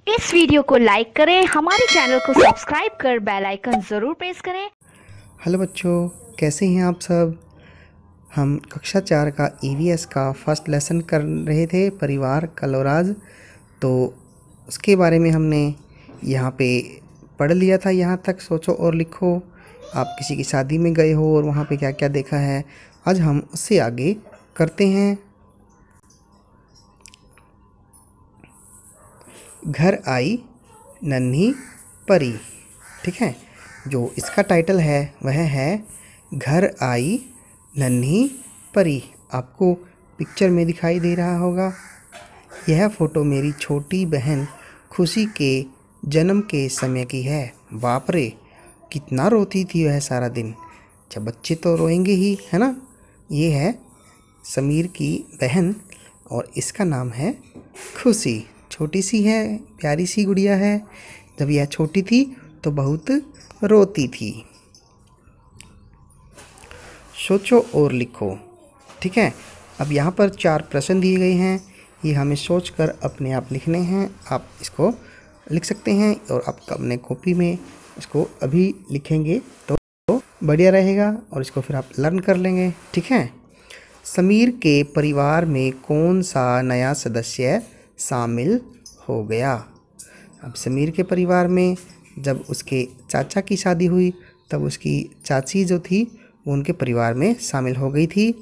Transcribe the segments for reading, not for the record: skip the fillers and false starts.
इस वीडियो को लाइक करें, हमारे चैनल को सब्सक्राइब कर बेल आइकन ज़रूर प्रेस करें। हेलो बच्चों, कैसे हैं आप सब। हम कक्षा 4 का ईवीएस का फर्स्ट लेसन कर रहे थे, परिवार कल और आज। तो उसके बारे में हमने यहाँ पे पढ़ लिया था। यहाँ तक सोचो और लिखो। आप किसी की शादी में गए हो और वहाँ पे क्या क्या देखा है, आज हम उससे आगे करते हैं। घर आई नन्ही परी। ठीक है, जो इसका टाइटल है वह है घर आई नन्ही परी। आपको पिक्चर में दिखाई दे रहा होगा। यह फ़ोटो मेरी छोटी बहन खुशी के जन्म के समय की है। बाप रे, कितना रोती थी वह सारा दिन। जब बच्चे तो रोएंगे ही, है ना। ये है समीर की बहन और इसका नाम है खुशी। छोटी सी है, प्यारी सी गुड़िया है। जब यह छोटी थी तो बहुत रोती थी। सोचो और लिखो। ठीक है, अब यहाँ पर 4 प्रश्न दिए गए हैं। ये हमें सोचकर अपने आप लिखने हैं। आप इसको लिख सकते हैं और आप अपने कॉपी में इसको अभी लिखेंगे तो बढ़िया रहेगा और इसको फिर आप लर्न कर लेंगे। ठीक है, समीर के परिवार में कौन सा नया सदस्य शामिल हो गया। अब समीर के परिवार में जब उसके चाचा की शादी हुई तब उसकी चाची जो थी वो उनके परिवार में शामिल हो गई थी,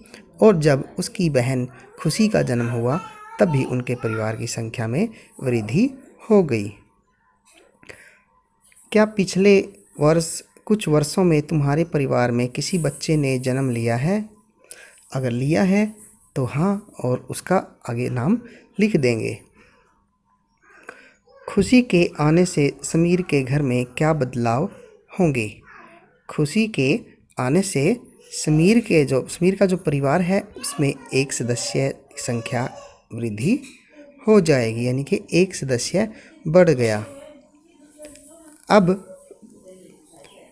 और जब उसकी बहन खुशी का जन्म हुआ तब भी उनके परिवार की संख्या में वृद्धि हो गई। क्या पिछले वर्ष कुछ वर्षों में तुम्हारे परिवार में किसी बच्चे ने जन्म लिया है। अगर लिया है तो हाँ, और उसका आगे नाम लिख देंगे। खुशी के आने से समीर के घर में क्या बदलाव होंगे। खुशी के आने से समीर का जो परिवार है उसमें एक सदस्य की संख्या वृद्धि हो जाएगी, यानी कि एक सदस्य बढ़ गया। अब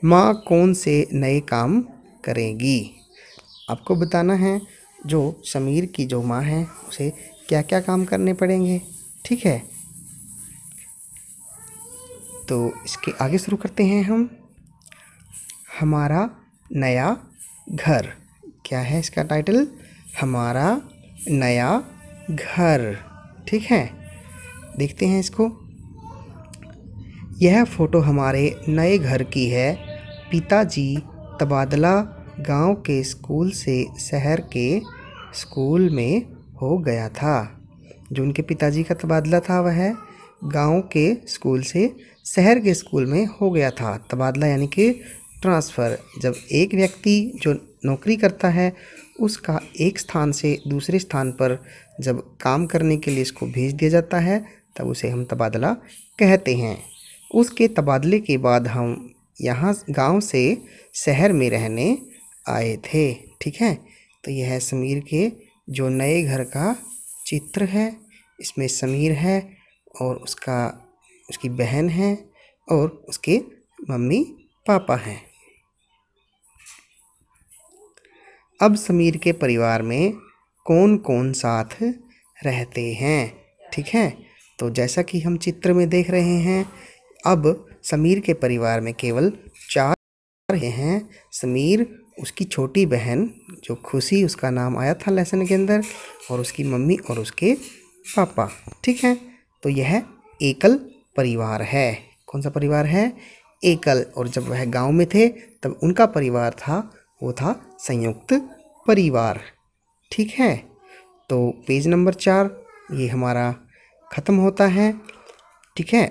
माँ कौन से नए काम करेगी। आपको बताना है जो समीर की जो माँ है उसे क्या क्या काम करने पड़ेंगे। ठीक है, तो इसके आगे शुरू करते हैं हम। हमारा नया घर। क्या है इसका टाइटल, हमारा नया घर। ठीक है, देखते हैं इसको। यह फ़ोटो हमारे नए घर की है। पिताजी तबादला गांव के स्कूल से शहर के स्कूल में हो गया था। जो उनके पिताजी का तबादला था वह गांव के स्कूल से शहर के स्कूल में हो गया था। तबादला यानी कि ट्रांसफ़र। जब एक व्यक्ति जो नौकरी करता है उसका एक स्थान से दूसरे स्थान पर जब काम करने के लिए इसको भेज दिया जाता है तब उसे हम तबादला कहते हैं। उसके तबादले के बाद हम यहाँ गांव से शहर में रहने आए थे। ठीक है, तो यह है समीर के जो नए घर का चित्र है। इसमें समीर है और उसकी बहन है और उसके मम्मी पापा हैं। अब समीर के परिवार में कौन कौन साथ रहते हैं। ठीक है, तो जैसा कि हम चित्र में देख रहे हैं, अब समीर के परिवार में केवल 4 हैं। समीर, उसकी छोटी बहन जो खुशी, उसका नाम आया था लेसन के अंदर, और उसकी मम्मी और उसके पापा। ठीक है, तो यह एकल परिवार है। कौन सा परिवार है, एकल। और जब वह गांव में थे तब उनका परिवार था वो था संयुक्त परिवार। ठीक है, तो पेज नंबर 4 ये हमारा ख़त्म होता है। ठीक है,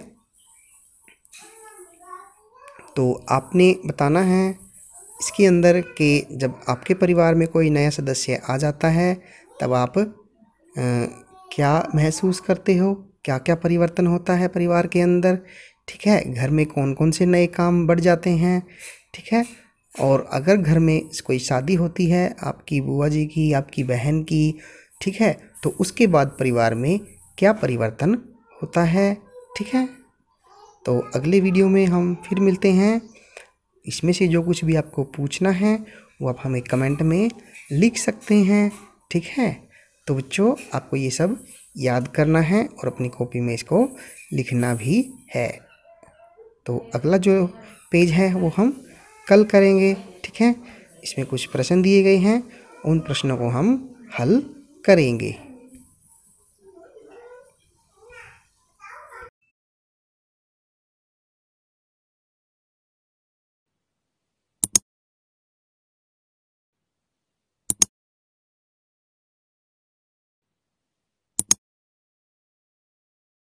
तो आपने बताना है इसके अंदर कि जब आपके परिवार में कोई नया सदस्य आ जाता है तब आप क्या महसूस करते हो, क्या क्या परिवर्तन होता है परिवार के अंदर। ठीक है, घर में कौन कौन से नए काम बढ़ जाते हैं। ठीक है, और अगर घर में कोई शादी होती है आपकी बुआ जी की, आपकी बहन की, ठीक है, तो उसके बाद परिवार में क्या परिवर्तन होता है। ठीक है, तो अगले वीडियो में हम फिर मिलते हैं। इसमें से जो कुछ भी आपको पूछना है वो आप हमें कमेंट में लिख सकते हैं। ठीक है, तो बच्चों आपको ये सब याद करना है और अपनी कॉपी में इसको लिखना भी है। तो अगला जो पेज है वो हम कल करेंगे, ठीक है। इसमें कुछ प्रश्न दिए गए हैं, उन प्रश्नों को हम हल करेंगे।